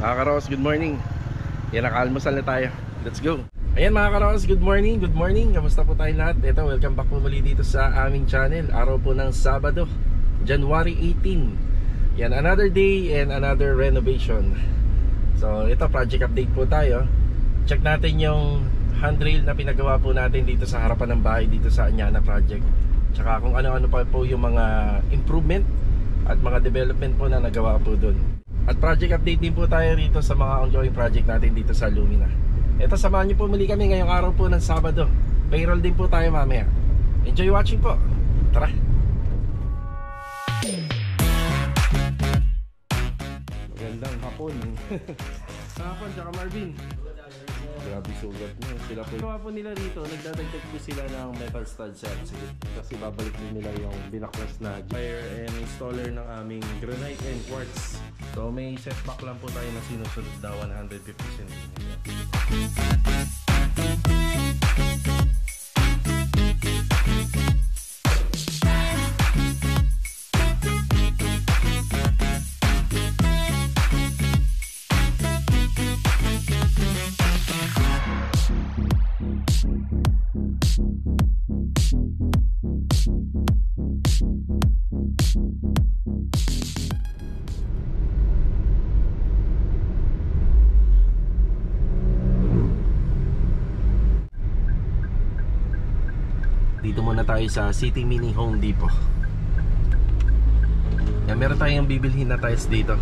Mga Karos, good morning. Yan, nakaalmusal na tayo. Let's go. Ayan mga Karos, good morning, good morning. Kamusta po tayo lahat? Ito, welcome back po muli dito sa aming channel. Araw po ng Sabado, January 18. Yan, another day and another renovation. So ito, project update po tayo. Check natin yung handrail na pinagawa po natin dito sa harapan ng bahay dito sa Anyana Project. Tsaka kung ano-ano pa po yung mga improvement at mga development po na nagawa po dun. At project update din po tayo rito sa mga ongoing project natin dito sa Lumina. Ito, samahan niyo po muli kami ngayong araw po ng Sabado. Payroll din po tayo mamaya. Enjoy watching po. Tara. Magandang hapon. Hapon, tsaka Marvin. Grabe sugat nyo. Sila po. Gawa po nila rito, nagdadagdag po sila ng metal stud set. Kasi babalik din nila yung binaklas na wire and installer ng aming granite and quartz. So may setback lang po tayo na sinusunod na 150 cm. Dito muna tayo sa City Mini Home Depot. Yan, meron tayong bibilhin na tiles dito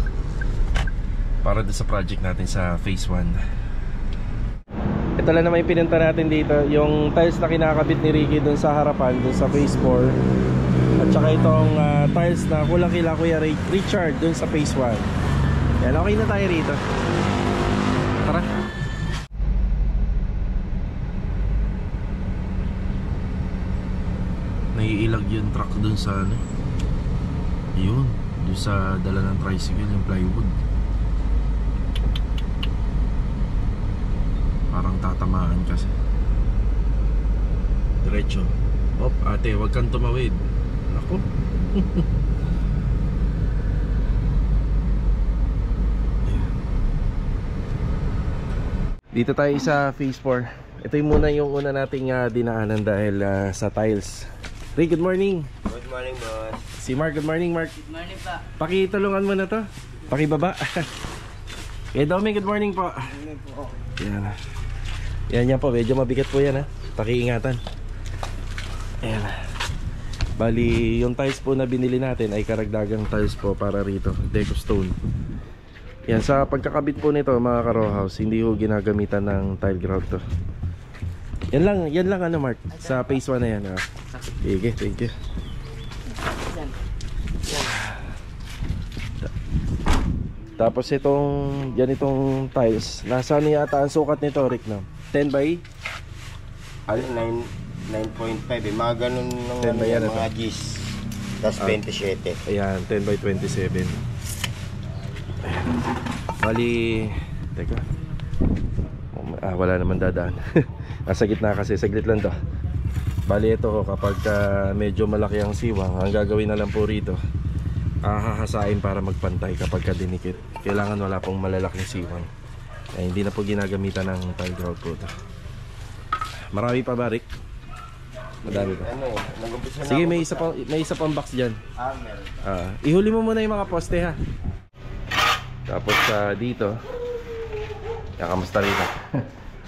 para doon sa project natin sa phase 1. Ito lang naman yung pinunta natin dito, yung tiles na kinakabit ni Ricky doon sa harapan, doon sa phase 4. At saka itong tiles na kulang kila Kuya Richard doon sa phase 1. Yan, okay na tayo rito. Tara. Naiilag yung truck dun sa ano, yun, dun sa dala ng tricycle, yung plywood. Parang tatamaan kasi. Diretso. Op, ate, wag kang tumawid. Ako. Dito tayo sa phase 4. Ito yung muna yung una nating dinaanan dahil sa tiles. Ray, good morning. Good morning, boss. Si Mark, good morning, Mark. Good morning pa. Pakitulungan mo na to. Pakibaba. Domi, good morning po. Good morning po. Yan po, medyo mabigat po yan ha. Pakiingatan. Ayan. Bali, yung tiles po na binili natin ay karagdagang tiles po para rito, deco stone. Yan, sa pagkakabit po nito mga ka-row house, hindi po ginagamitan ng tile grout to. Yan lang ano Mark, sa phase 1 na yan ha. Sige, thank you. Tapos itong tiles, nasa ano yata ang sukat nito Rick na? 10 by? 9.5 mga ganun ng 10 by yan, mga G's. Tapos 27. Ayan, 10 by 27. Ayan. Bali, teka. Wala naman dadaan. Nasa gitna kasi, saglit lang to. Bali ito, kapag medyo malaki ang siwang, ang gagawin na lang po rito, hahasain para magpantay kapag dinikit. Kailangan wala pong malalaking siwang. Hindi na po ginagamitan ng tile grout po ito. Marami pa ba, Rick? Madami pa. Sige, may isa pang box dyan. Ihuli mo muna yung mga poste ha. Tapos dito, kamusta rito?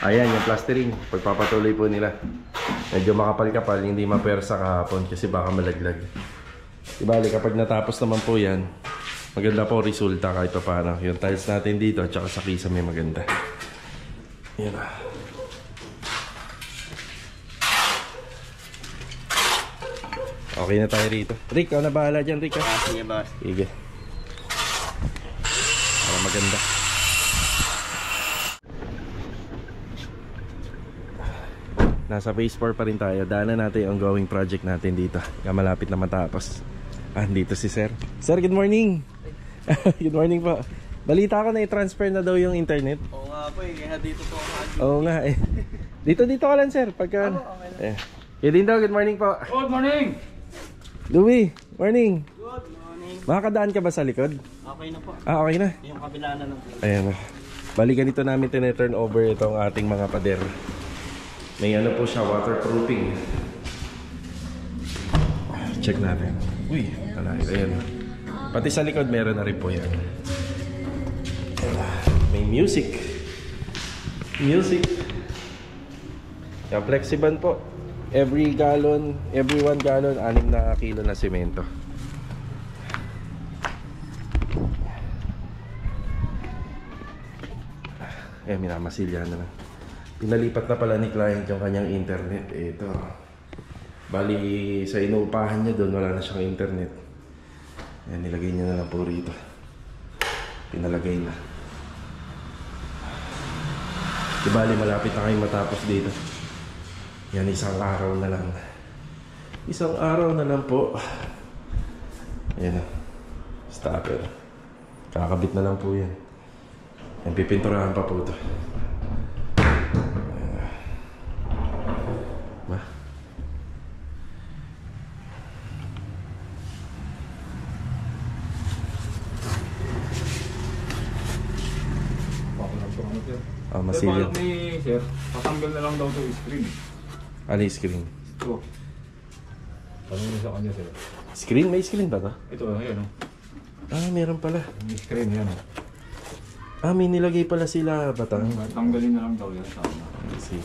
Ayan yung plastering, pagpapatuloy po nila. Medyo makapal-kapal, hindi mapersa kahapon kasi baka malaglag. Ibali kapag natapos naman po yan, maganda po resulta kahit pa paano. Yung tiles natin dito at saka sa kisame maganda. Yan. Okay na tayo rito. Rick, ako na bahala dyan Rick ha? Sige boss. Sige. Para maganda. Nasa phase 4 pa rin tayo. Daanan natin yung ongoing project natin dito. Malapit na matapos. Dito si Sir. Sir, good morning. Good morning po. Balita ko na i-transfer na daw yung internet. Oo nga po kaya dito po ako. Oo nga eh. Dito ka lang Sir. Pagka... din daw, good morning po. Good morning. Louie, morning. Good morning. Makakadaan ka ba sa likod? Okay na po. Okay na. Yung kabila na lang po. Ayan na. Bali ganito namin tine-turn over itong ating mga pader. May ano po siya, waterproofing. Check natin. Uy, ayan. Pati sa likod meron na rin po yan. May music. Music. Yung flexiban po. Every 1 gallon, 6 na kilo na semento. Eh, minamasilya na lang. Pinalipat na pala ni client yung kanyang internet. Ito. Bali, sa inuupahan niya doon, wala na siyang internet. Ayan, nilagay niya na lang po rito. Pinalagay na. Di bali, malapit na kayo matapos dito. Yan, isang araw na lang. Isang araw na lang po. Ayan na. Stopper. Kakabit na lang po yan. Yan, pipinturahan pa po ito. Ba? Masilya. Sir, ni sir, patanggal na lang daw ito yung screen. Ano yung screen? Ito. Tanong mo sa kanya sir. Screen? May screen ba ito? Ito, ayan o. Ah, meron pala. May screen yan o. Ah, may nilagay pala sila batang. Tanggalin na lang daw yan. Tama. See.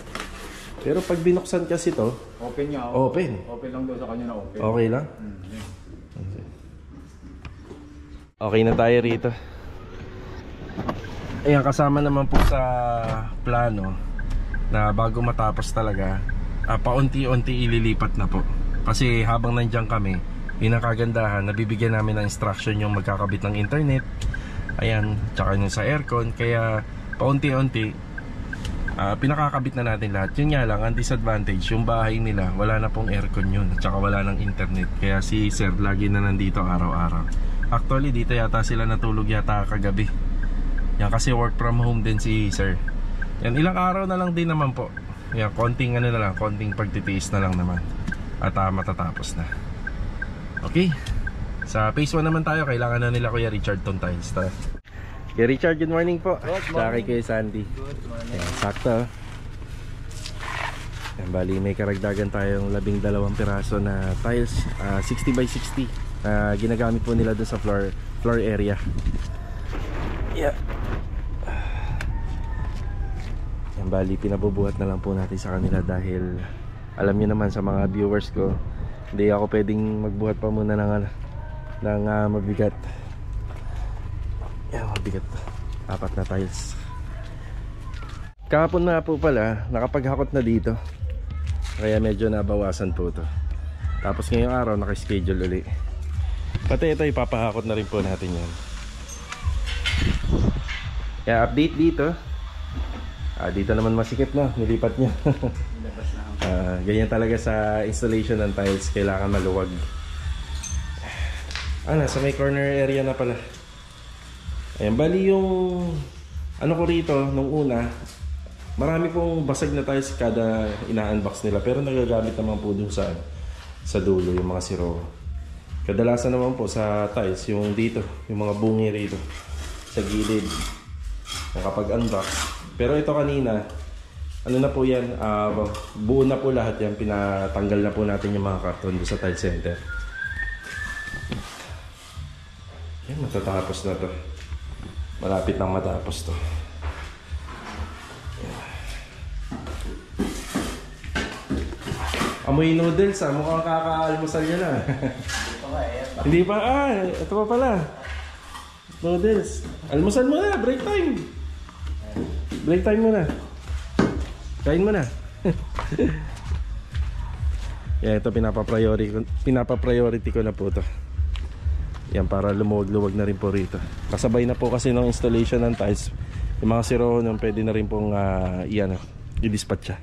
Pero pag binuksan kasi to, Open niya. Open. Open lang daw sa kanya na open. okay lang? Yan. Okay na tayo rito. Ayan, kasama naman po sa plano na bago matapos talaga, paunti-unti ililipat na po. Kasi habang nandiyan kami, pinakagandahan, nabibigyan namin ng instruction yung magkakabit ng internet. Ayan, tsaka yung sa aircon. Kaya paunti-unti pinakakabit na natin lahat. Yun nga lang, ang disadvantage, yung bahay nila wala na pong aircon yun, at tsaka wala ng internet. Kaya si sir lagi na nandito araw-araw. Actually dito yata sila natulog yata kagabi. Yan, kasi work from home din si sir. Yan, ilang araw na lang din naman po. Yan, konting ano na lang, konting pagtitiis na lang naman. At matatapos na. Okay. Sa phase 1 naman tayo, kailangan na nila Kuya Richard tong tiles. Tara. Kuya Richard, good morning po. Good morning. Sa kay Kuya Sandy. Good morning. Ayan, sakto. Ayan, bali may karagdagan tayong 12 piraso na tiles, 60 by 60. Ginagamit po nila doon sa floor area. Yeah. Ayan, bali pinabubuhat na lang po natin sa kanila dahil alam niyo naman sa mga viewers ko, hindi ako pwedeng magbuhat pa muna ng mabigat. Yan, mabigat. 4 na tiles. Kahapon na po pala, nakapaghakot na dito. Kaya medyo nabawasan po to. Tapos ngayong araw, naka-schedule uli. Pati ito, ipapahakot na rin po natin yan. Kaya update dito. Dito naman masikip na, nilipat niya. Ganyan talaga sa installation ng tiles, kailangan maluwag. Nasa may corner area na pala. Ayan, bali yung ano ko rito nung una, marami pong basag na tiles kada ina-unbox nila, pero nagagamit naman po dun sa dulo yung mga siro. Kadalasan naman po sa tiles yung dito, yung mga bungi rito sa gilid yung kapag unbox. Pero ito kanina, ano na po yan, buo na po lahat yan, pinatanggal na po natin yung mga karton doon sa tile center. Yan, matatapos na to. Malapit nang matapos to. Amoy noodles mukhang kakaalmusal niya na. Hindi pa, ito pa pala. Noodles. Almusal mo na, break time. Break time mo na. Kain mo na. Yan, ito pinapa-priority ko na po to. Yan, para lumuwag-luwag na rin po rito. Kasabay na po kasi ng installation ng tiles. Yung mga siro nung pwede na rin pong i-dispatch siya.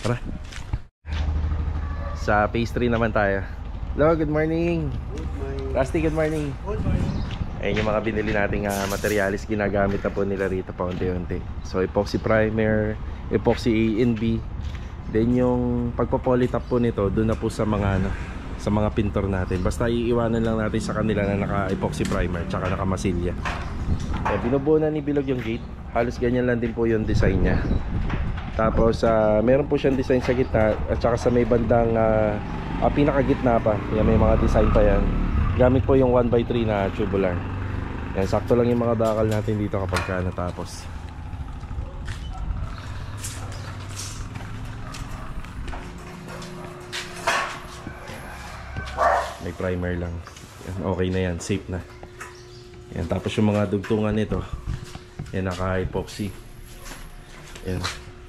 Tara. Sa phase 3 naman tayo. Hello, good morning. Good morning. Rusty, good morning. Good morning. Ayun yung mga binili nating materialis, ginagamit na po nila rito pa unti-unti. So epoxy primer, epoxy A and B. Then yung pagpo-polytop po nito, doon na po sa mga sa mga pintor natin. Basta iiwanan lang natin sa kanila na naka-epoxy primer tsaka naka-masilya. Binubuo na ni Bilog yung gate. Halos ganyan lang din po yung design niya. Tapos meron po siyang design sa gitna at saka sa may bandang pinakagitna pa. Yan, may mga design pa yan. Gamit po yung 1x3 na tubular. Yan, sakto lang yung mga bakal natin dito kapag natapos. May primer lang. Yan, okay na yan, safe na. Yan, tapos yung mga dugtungan nito, yan, naka-epoxy. Yan,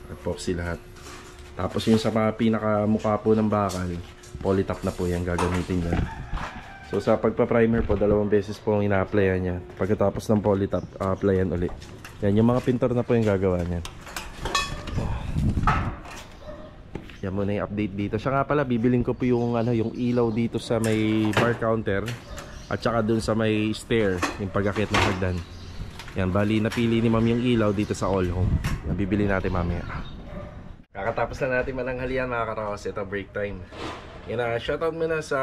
epoxy lahat. Tapos yung sa mga pinakamukha po ng bakal, polytop na po yan gagamitin yan. So sa pagpa-primer po, 2 beses po ang ina-applyan niya. Pagkatapos ng polytop, applyan ulit. Yan, yung mga pintor na po yung gagawa niyan. Yan muna yung update dito. Siya nga pala, bibilin ko po yung, yung ilaw dito sa may bar counter at saka dun sa may stair, yung pag-akit ng hagdan. Yan, bali napili ni ma'am yung ilaw dito sa All Home. Yan, bibili natin mamaya. Kakatapos na natin mananghalian mga karaos. Ito, break time. Yan, shoutout muna sa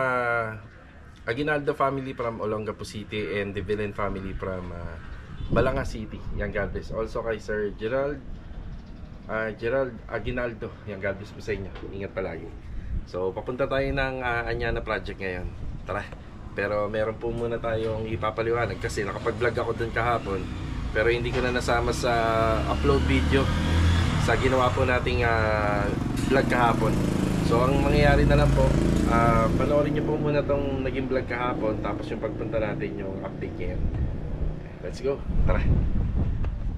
Aguinaldo family from Olongapo City and the Villain family from Balanga City. Yan, God bless. Also kay Sir Gerald Aguinaldo. Yan, God bless po sa inyo. Ingat palagi. So papunta tayo ng Anyana project ngayon. Tara. Pero meron po muna tayong ipapaliwanag kasi nakapag-vlog ako dun kahapon, pero hindi ko na nasama sa upload video sa ginawa po nating vlog kahapon. So ang mangyayari na lang po, panoorin nyo po muna tong naging vlog kahapon, tapos yung pagpunta natin yung update ngayon. Let's go. Tara.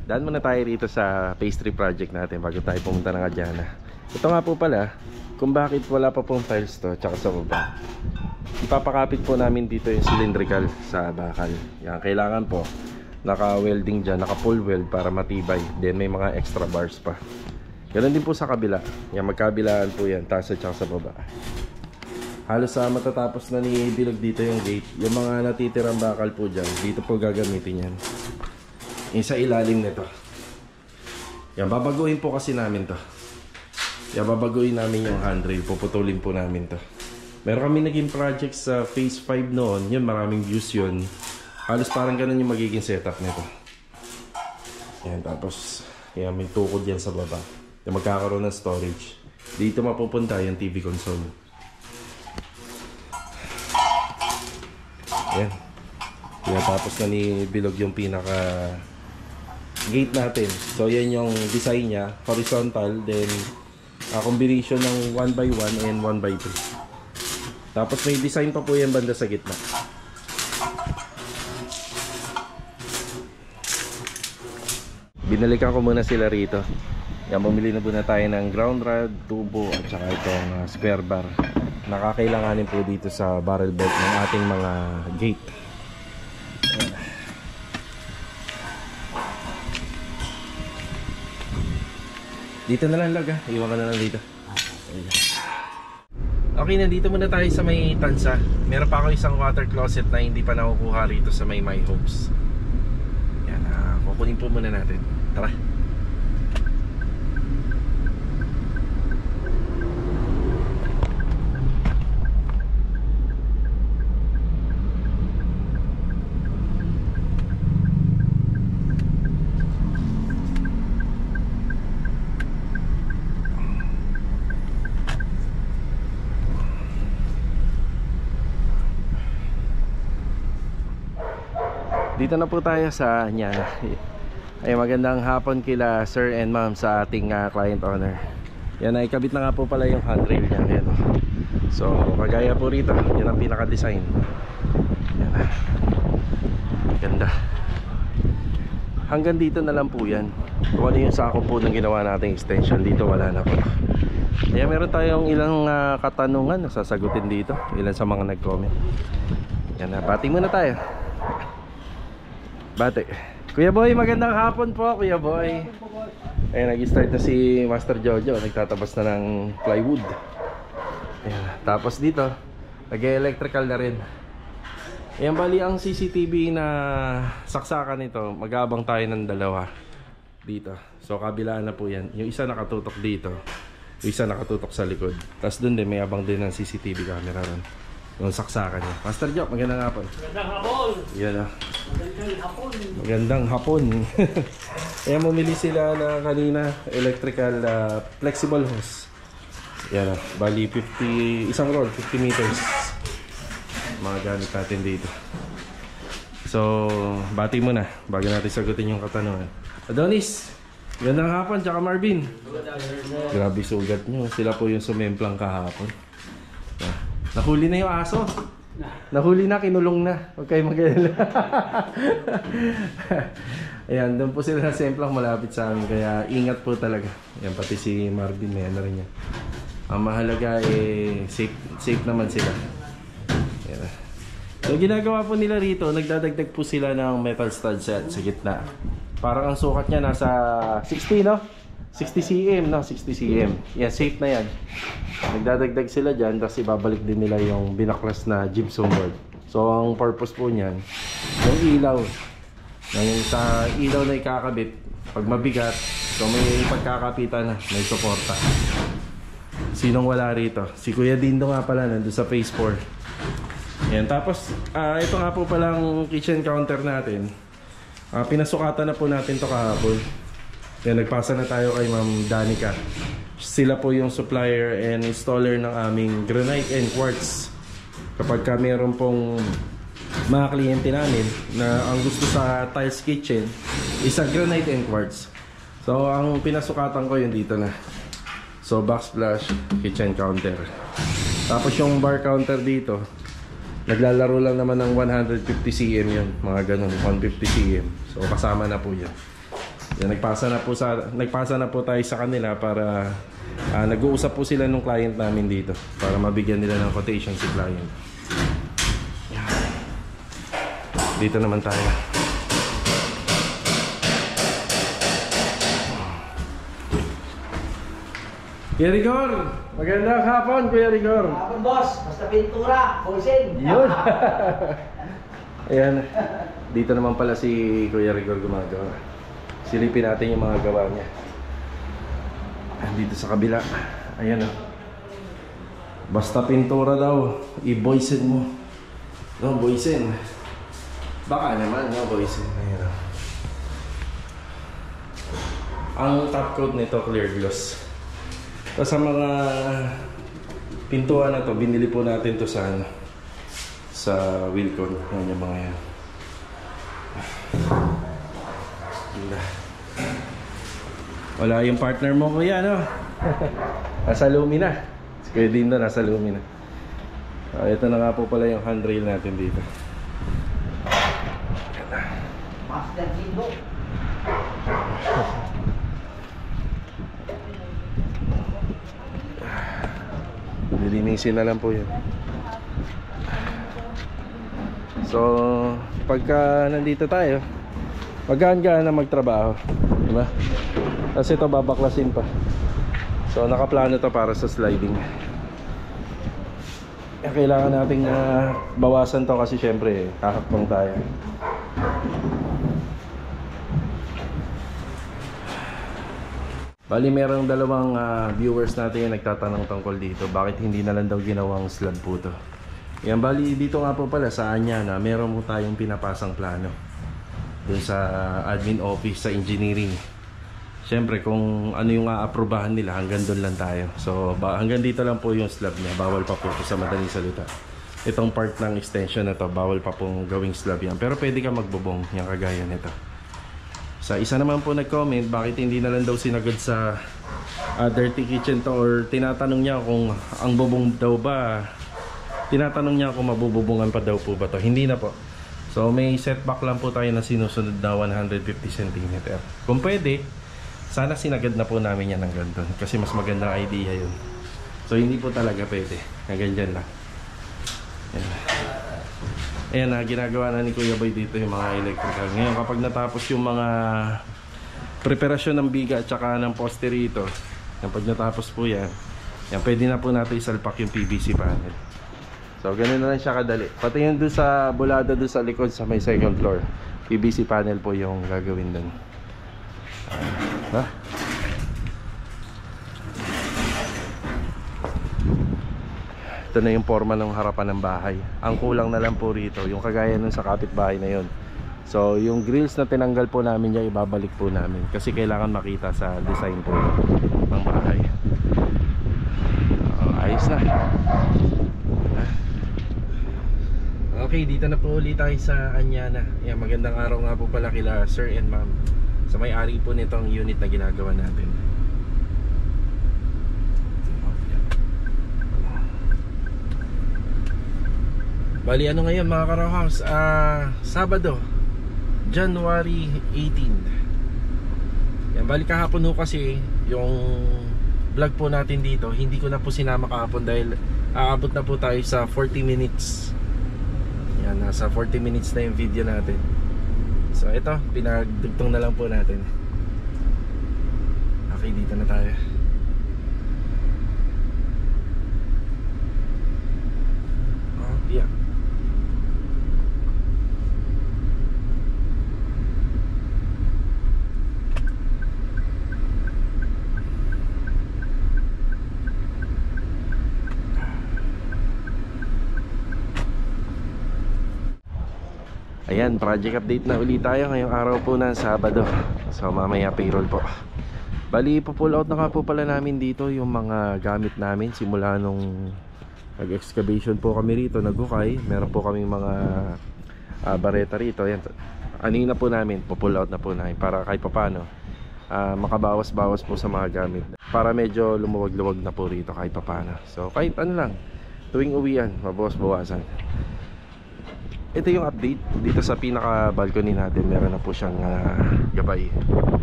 Daan muna tayo rito sa pastry project natin bago tayo pumunta ng Anyana. Ito nga po pala kung bakit wala pa pong tiles to tsaka sa baba. Ipapakapit po namin dito yung cylindrical sa bakal. Yan, kailangan po naka-welding dyan, naka-full weld para matibay. Then may mga extra bars pa. Ganun din po sa kabila. Yan, magkabilaan po yan, taas at tsaka sa baba. Halos matatapos na ni Bilog dito yung gate. Yung mga natitirang bakal po dyan, dito po gagamitin yan. Yung sa ilalim nito. Yan, babaguhin po kasi namin to. Yan, babaguhin namin yung handrail. Puputulin po namin to. Meron kami naging project sa phase 5 noon. Yun, maraming views yun. Halos parang ganun yung magiging setup nito. Yan, tapos yan, may tukod yan sa baba. Yan, magkakaroon ng storage. Dito mapupunta yung TV console. Yan. Yan, tapos na ni Bilog yung pinaka gate natin. So yan yung design niya, horizontal, then combination ng 1x1 and 1x3. Tapos may design pa po yan banda sa gitna. Binalikan ko muna sila rito. Yan, bumili na muna tayo ng ground rod, tubo at saka itong square bar. Nakakailanganin po dito sa barrel bolt ng ating mga gate. Dito na lang lag ha. Iwan ka na lang dito. Okay, nandito muna tayo sa may tansa. Meron pa ako isang water closet na hindi pa nakukuha rito sa may My Hopes. Yan, kukunin po muna natin. Tara. Dito na po tayo sa Anyana. Ay, magandang hapon kila sir and ma'am sa ating client owner. Yan, ay kabit na nga po pala yung handrail niya. Yan. So kagaya po rito, yan ang pinaka design. Yan. Ganda. Hanggang dito na lang po yan. Kung ano yung sako po ng ginawa nating extension, dito wala na po. Kaya meron tayong ilang katanungan na sasagutin dito, ilan sa mga nag-comment. Yan, bati muna tayo. Bate. Kuya Boy, magandang hapon po, Kuya Boy. Ayun, nag-start na si Master Jojo. Nagtatabas na ng plywood. Ayun. Tapos dito, nag-electrical na rin. Ayan, bali ang CCTV na saksakan nito, mag-aabang tayo ng dalawa dito. So kabilaan na po yan. Yung isa nakatutok dito, yung isa nakatutok sa likod. Tapos dun din, may abang din ng CCTV camera ron. yung saksakan niya. Master Jock, magandang hapon. Magandang hapon! Yan ah. Magandang hapon! Magandang hapon. Kaya bumili sila na kanina electrical flexible hose. Yan ah. Bali 50, isang roll, 50 meters. Mga gamit natin dito. So, bati mo na bago natin sagutin yung katanungan. Adonis, magandang hapon, tsaka Marvin. Grabe sugat nyo. Sila po yung sumemplang kahapon. Nahuli na yung aso. Nahuli na, kinulong na. Huwag kayo mag-alala. Ayan, doon po sila na semplang malapit sa amin. Kaya ingat po talaga. Ayan, pati si Marvin, may ano rin yan. Ang mahalaga safe naman sila. Ayan. So ginagawa po nila rito, nagdadagdag po sila ng metal stud set sa gitna. Parang ang sukat niya nasa 60, no? 60 cm, no? 60 cm. Yan, safe na yan. Nagdadagdag sila dyan, tapos ibabalik din nila yung binaklas na gypsum board. So ang purpose po niyan, yung ilaw. Sa ilaw na ikakabit, pag mabigat, so may pagkakapitan na, may suporta. Sinong wala rito? Si Kuya Dindo nga pala, nandun sa phase 4. Yan, tapos ito nga po palang kitchen counter natin. Pinasukatan na po natin to kahapon. Yan, nagpasa na tayo kay Ma'am Danica. Sila po yung supplier and installer ng aming granite and quartz. Kapag ka meron pong mga kliyente namin na ang gusto sa tiles kitchen is a granite and quartz. So ang pinasukatan ko yung dito na. So backsplash kitchen counter. Tapos yung bar counter dito, naglalaro lang naman ng 150 cm yun, mga ganun, 150 cm. So kasama na po yan. Yan, nagpasa na po tayo sa kanila para nag-uusap po sila nung client namin dito para mabigyan nila ng quotation si client. Yan. Dito naman tayo. Kuya Rigor! Magandang hapon, Kuya Rigor! Hapon, boss. Basta pintura, wholesale. Yun! Ayan. Dito naman pala si Kuya Rigor gumagawa. Silipin natin yung mga gawa niya. Dito sa kabila. Ayan o. Basta pintura daw, i-boysen mo. No, boysen. Baka naman, no, boysen. Ayan o. Ang top coat nito, clear gloss. So, sa mga pintuan na to, binili po natin to sa Wilcon. Yan yung mga yan. Wala yung partner mo, kuya, no? Nasa Lumina. Si Kuya Dindo nasa Lumina. Ito na nga po pala yung handrail natin dito. Master Dindo. Lilinisin na lang po yun. So pagka nandito tayo, magaan-gaan na magtrabaho, diba? Kasi ito babaklasin pa. So nakaplano to para sa sliding. Kailangan nating bawasan to kasi syempre hahakbang tayo. Bali merong dalawang viewers natin yung nagtatanong tungkol dito, bakit hindi na lang daw ginawang slab po to. Yan, bali dito nga po pala sa Anyana, meron po tayong pinapasang plano dun sa admin office sa engineering. Siyempre kung ano yung aaprubahan nila, hanggang doon lang tayo. So hanggang dito lang po yung slab niya, bawal pa po sa madaling salita. Itong part ng extension na to, bawal pa pong gawing slab yan, pero pwede ka magbubong yung kagaya nito. Sa isa naman po nag-comment, bakit hindi na lang daw sinagad sa dirty kitchen to, or tinatanong niya kung ang bubong daw ba, tinatanong niya kung mabububungan pa daw po ba to. Hindi na po. So may setback lang po tayo na sinusunod na 150 cm. Kung pwede, sana sinagad na po namin yan ng ganito, kasi mas magandang idea yun. So hindi po talaga pwede, hanggang dyan lang. Ayan na, ginagawa na ni Kuya Boy dito yung mga electrical. Ngayon kapag natapos yung mga preparasyon ng biga at saka ng poste rito, kapag natapos po yan, pwede na po natin isalpak yung PVC panel. So ganun na lang siya kadali. Pati yung doon sa bulada doon sa likod sa may second floor, PVC panel po yung gagawin doon. Ito na yung forma ng harapan ng bahay. Ang kulang na lang po rito, yung kagaya nun sa kapitbahay na yun. So yung grills na tinanggal po namin dyan, ibabalik po namin. Kasi kailangan makita sa design po ng bahay. Ayos na. Okay, dito na po ulit tayo sa Anyana. Yan, magandang araw nga po pala kila Sir and Ma'am sa may-ari po nitong unit na ginagawa natin. Bali ano ngayon mga Karaw House, Sabado, January 18. Yan, bali kahapon ho kasi yung vlog po natin dito, hindi ko na po sinama kahapon dahil aabot na po tayo sa 40 minutes. Yan, nasa 40 minutes na yung video natin. So ito, pinagdugtong na lang po natin. Okay, dito na tayo. Yeah. Ayan, project update na ulit tayo ngayong araw po ng Sabado. So mamaya payroll po. Bali, pull out na nga po pala namin dito yung mga gamit namin simula nung nag-excavation po kami rito, naghukay. Meron po kaming mga bareta rito. Ayan, anin na po namin, pull out na po namin para kahit papano makabawas-bawas po sa mga gamit. Para medyo lumuwag-luwag na po rito kahit papano. So kahit ano lang, tuwing uwian, mabawas-bawasan. Ito yung update dito sa pinaka balcony natin. Meron na po siyang gabay,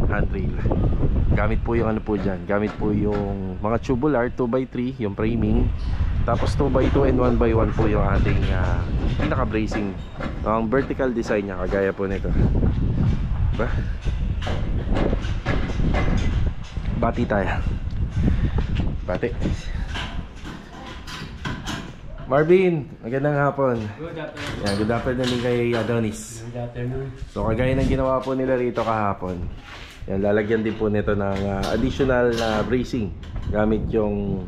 handrail. Gamit po yung ano po dyan, gamit po yung mga tubular 2x3 yung framing, tapos 2x2 and 1x1 po yung ating pinaka bracing. Ang vertical design niya kagaya po nito. Diba? Bati tayo. Bati. Marvin, magandang hapon. Good afternoon. Yan, good afternoon din kay Adonis. Good afternoon. So kagaya ng ginawa po nila rito kahapon, yan, lalagyan din po nito ng additional na bracing gamit yung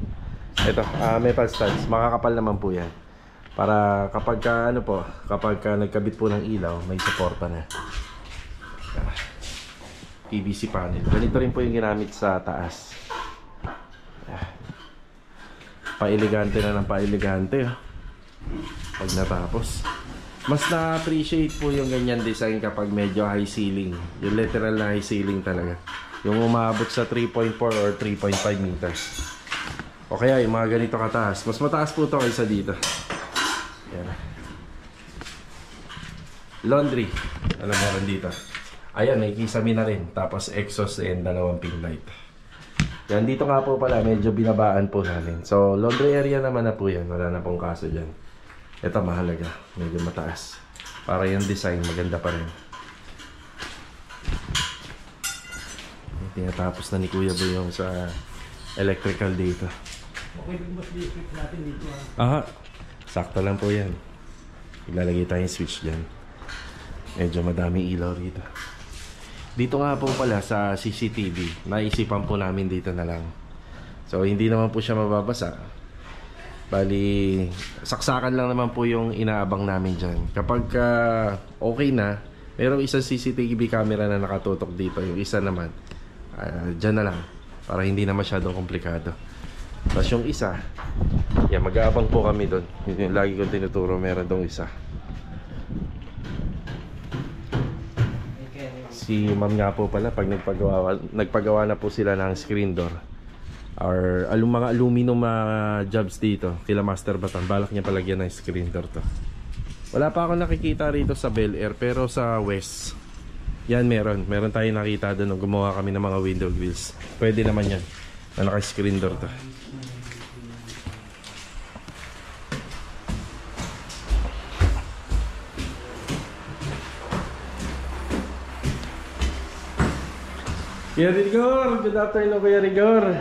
ito, metal studs. Makakapal naman po yan para kapag nagkabit po ng ilaw, may suporta na. PVC panel. Ganito rin po yung ginamit sa taas. Pailigante na ng pailigante pag natapos. Mas na-appreciate po yung ganyan design kapag medyo high ceiling. Yung literal na high ceiling talaga. Yung umabot sa 3.4 or 3.5 meters. O kaya yung mga ganito kataas. Mas mataas po ito kaysa dito. Yan. Laundry. Ano meron dito? Ayan, may kisame na rin. Tapos exhaust and 2 pin light. Yan, dito nga po pala, medyo binabaan po namin. So, laundry area naman na po yan. Wala na pong kaso dyan. Ito, mahalaga. Medyo mataas. Para yung design, maganda pa rin. Tinatapos na ni Kuya Boy yung sa electrical dito. Okay, mas switch natin dito Aha, sakto lang po yan. Ilalagay tayong switch dyan. Medyo madami ilaw rito. Dito nga po pala sa CCTV, naisipan po namin dito na lang. So hindi naman po siya mababasa. Bali, saksakan lang naman po yung inaabang namin dyan. Kapag okay na, merong isang CCTV camera na nakatutok dito. Yung isa naman, dyan na lang. Para hindi na masyadong komplikado. Tapos yung isa, yan, mag-aabang po kami doon. Yung lagi kong tinuturo, meron dong isa. Si ma'am nga po pala, pag nagpagawa na po sila ng screen door or mga aluminum jobs dito kila Master Batan, balak niya palagyan ng screen door to. Wala pa ako nakikita rito sa Bel Air, pero sa West yan meron tayong nakita doon nung gumawa kami ng mga window grills. Pwede naman yan na naka screen door to. Kuya Rigor, good afternoon Kuya Rigor.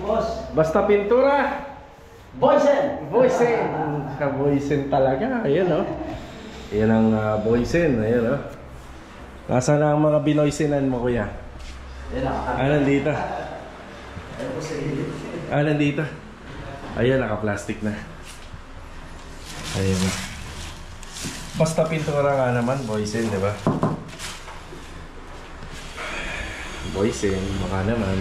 Boss, Basta pintura. Boysen! Boysen. Boysen talaga. Ayan o. Ayan ang Boysen. Ayan o. Nasaan ang mga binoysenan mo Kuya? Yan ako. Nandito. Nandito. Ayan, naka-plastic na. Ayun. Basta pintura nga naman, Boysen, di ba? Boysen, mukha naman.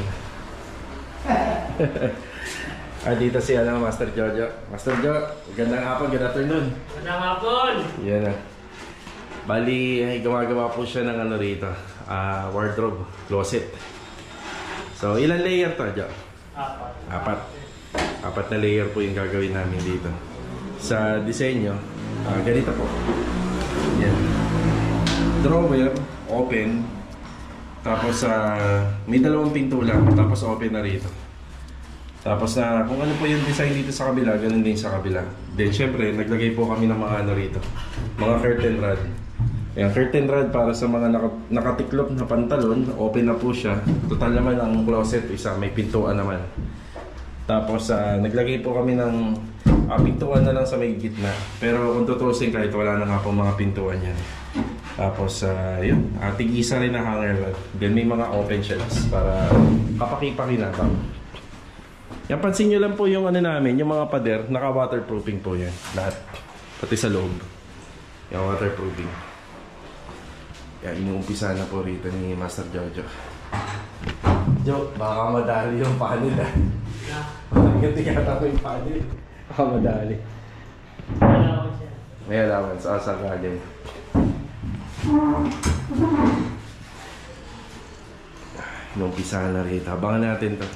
Dito si Master Jojo. Master Jojo, gandang hapon, good afternoon. Magandang hapon! Yan na. Bali, gumagawa po siya ng rito. Wardrobe, closet. So, ilan layer to, Jo? Apat na layer po yung gagawin namin dito. Sa disenyo, ganito po. Yan. Drawer, open. Tapos may dalawang pinto lang. Tapos open na rito. Tapos kung ano po yung design dito sa kabila, ganun din sa kabila. Then syempre, naglagay po kami ng mga rito. Mga curtain rod. Ayan, curtain rod para sa mga nakatiklop na pantalon. Open na po siya. Total naman ang closet, isa may pintuan naman. Tapos naglagay po kami ng pintuan na lang sa may gitna. Pero kung tutusin kahit wala na nga po mga pintuan yan. Tapos yun, tig-isa rin na hanger rod. Then may mga open shelves para kapaki-pakinatang. Yan, pansin nyo lang po yung namin, yung mga pader, naka-waterproofing po yan. Lahat. Pati sa loob. Yung waterproofing. Yan, inuumpisa na po rito ni Master Jojo. Jo, baka madali yung panel Ganti yata ko yung panel. Baka madali. May allowance. Sakali. Inuumpisa na rito. Abangan natin to.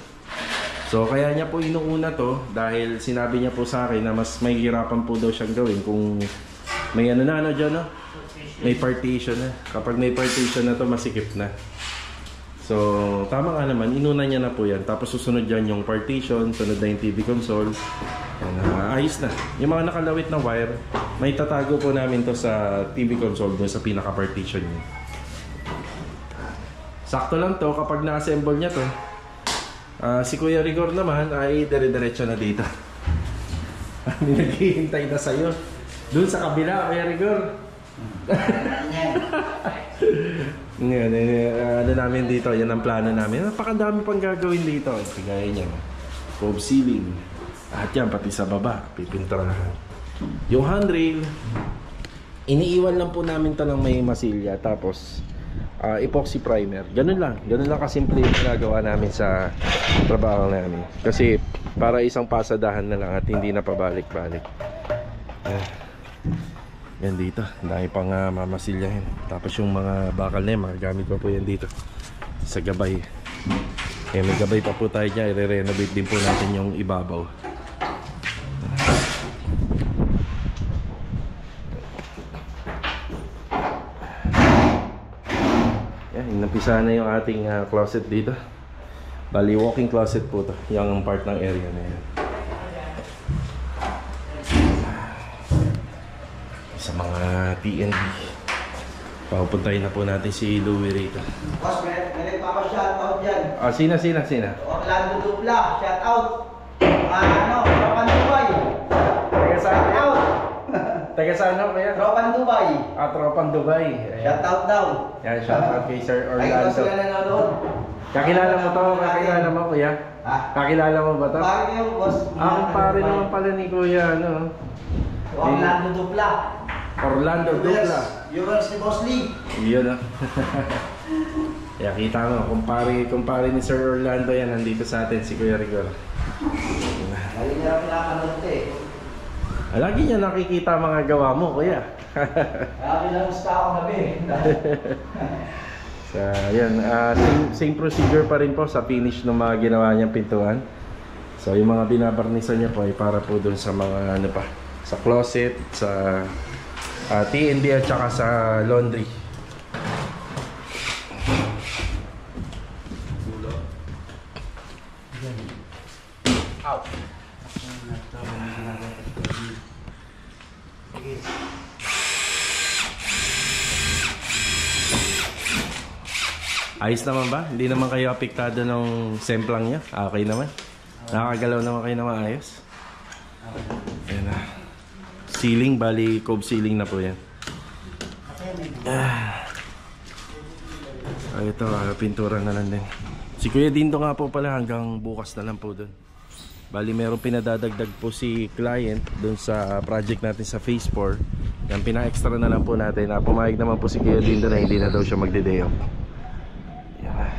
So kaya niya po inuuna to dahil sinabi niya po sa akin na mas may hirapan po daw siyang gawin kung may dyan, no? May partition na. Kapag may partition na to, masikip na. So tama nga naman, inuna niya na po yan. Tapos susunod dyan yung partition, sunod na yung TV console. Ayos na. Yung mga nakalawit na wire, may tatago po namin to sa TV console doon sa pinaka-partition niya. Sakto lang to kapag na-assemble niya to. Si Kuya Rigor naman ay dire-diretso na dito. May naghihintay na sa'yo. Doon sa kabila, Kuya Rigor. Yan, namin dito. Yan ang plano namin. Napakadami pang gagawin dito. Gaya niya. Cove ceiling. At yan, pati sa baba. Pipinturahan. Yung handrail, iniiwan lang po namin ito ng may masilya. Tapos epoxy primer. Ganun lang kasimple yung ginagawa namin sa trabaho namin. Kasi para isang pasadahan na lang at hindi na pabalik-balik. Yan dito. Dahil pang mamasilyahin. Tapos yung mga bakal na yan, magagamit pa po yan dito. Sa gabay. May gabay pa po tayo dyan. I-renovate din po natin yung ibabaw. Napisa na yung ating closet dito. Bali, walking closet po to. Yung part ng area na yan. Sa mga TNB. Papuntahin na po natin si Louie rito. Boss, may nagpapa-shoutout dyan. Sina? Orlando Dupla, shoutout. Tropan Dubai. Shoutout. Taga saan ako kaya? Tropan Dubai. Tropan Dubai. Shoutout daw. Yan, shoutout kay Sir Ay, Orlando. sila nanonood. Kakilala mo to? Kakilala mo, kuya? Ha? Kakilala mo ba to? Bakit kayo, boss? Pare naman pala ni kuya, Orlando Dupla. Orlando Dupla. Viewers ni Boss Lee. Yun Kaya kita mo, kumpare ni Sir Orlando yan, nandito sa atin si Kuya Rigor. Lagi niya lang pinapanood Lagi niya nakikita mga gawa mo, kuya. Kaya pinamusta ako gabi. So, yan. Same procedure pa rin po sa finish ng mga ginawa niyang pintuan. So, yung mga binabarnisan niya po ay para po dun sa mga sa closet, sa TNB at saka sa laundry. Out. Ayos naman ba? Hindi naman kayo apektado ng semplang niya? Okay naman? Nakakagalaw naman kayo na maayos? Ayan na. Ceiling, bali cove ceiling na po yan. Ito, pintura na lang din. Si Kuya Dindo nga po pala hanggang bukas na lang po dun. Bali merong pinadadagdag po si client dun sa project natin sa phase 4. Yan, pina-extra na lang po natin. Pumayag naman po si Kuya Lindo na hindi na daw siya magde-day off. Yan.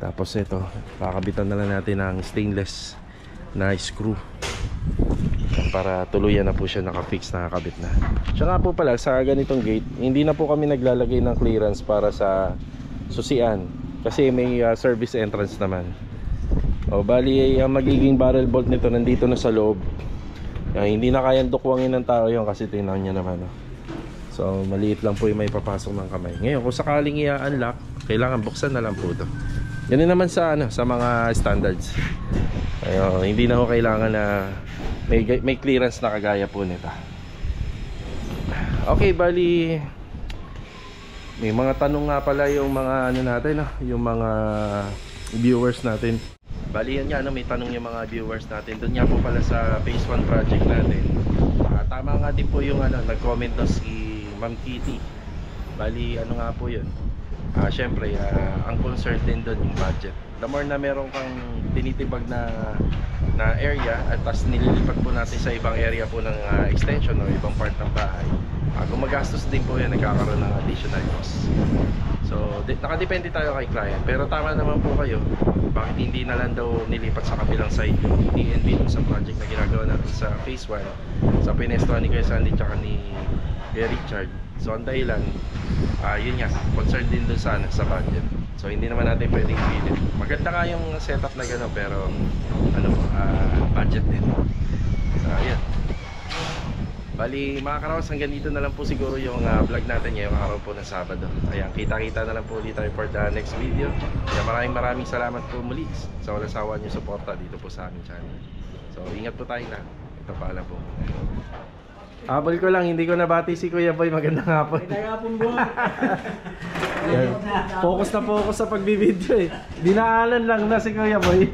Tapos ito, kakabitan na lang natin ang stainless na screw para tuluyan na po siya nakafix, nakakabit na. Siya nga po pala, sa ganitong gate, hindi na po kami naglalagay ng clearance para sa susian kasi may service entrance naman. O bali, ang magiging barrel bolt nito nandito na sa loob. Hindi na kayang dukwangin ng tao yun kasi tingnan niya naman. So maliit lang po yung may papasok ng kamay. Ngayon kung sakaling i-unlock, kailangan buksan na lang po ito. Ganun naman sa sa mga standards. Hindi na ho kailangan na may clearance na kagaya po nito. Okay, bali may mga tanong nga pala yung mga natin, yung mga viewers natin. Bali yan nga, may tanong yung mga viewers natin. Doon nga po pala sa phase 1 project natin. Tama nga din po yung nag-comment na si Ma'am Kitty. Bali nga po yun. Syempre, ang concern din doon yung budget. The more na meron kang tinitibag na area at tas nililipat po natin sa ibang area po ng extension o ibang part ng bahay, gumagastos din po yan, nagkakaroon ng additional cost. So, nakadepende tayo kay client. Pero tama naman po kayo, bakit hindi na lang daw nilipat sa kabilang side yung TNB sa project na ginagawa natin sa phase 1 sa pinestuhan ni Kuya Sandy tsaka ni Kuya Richard. So ang dahilan, yun nga, concern din dun sa budget. So hindi naman natin pwedeng pilit. Maganda nga yung setup na gano'n, pero budget din. So yun. Bali mga karawas, hanggang dito na lang po siguro yung vlog natin ngayong araw po ng Sabado. Ayan, kita-kita na lang po ulit tayo for the next video. Kaya maraming salamat po muli sa walang sawa nyo suporta dito po sa aming channel. So ingat po tayo na. Ito paalam po. Habol ko lang, hindi ko nabati si Kuya Boy. Magandang hapon. Magandang hapon, boy. Focus na focus sa pagbibideo eh. Dinaanan lang na si Kuya Boy.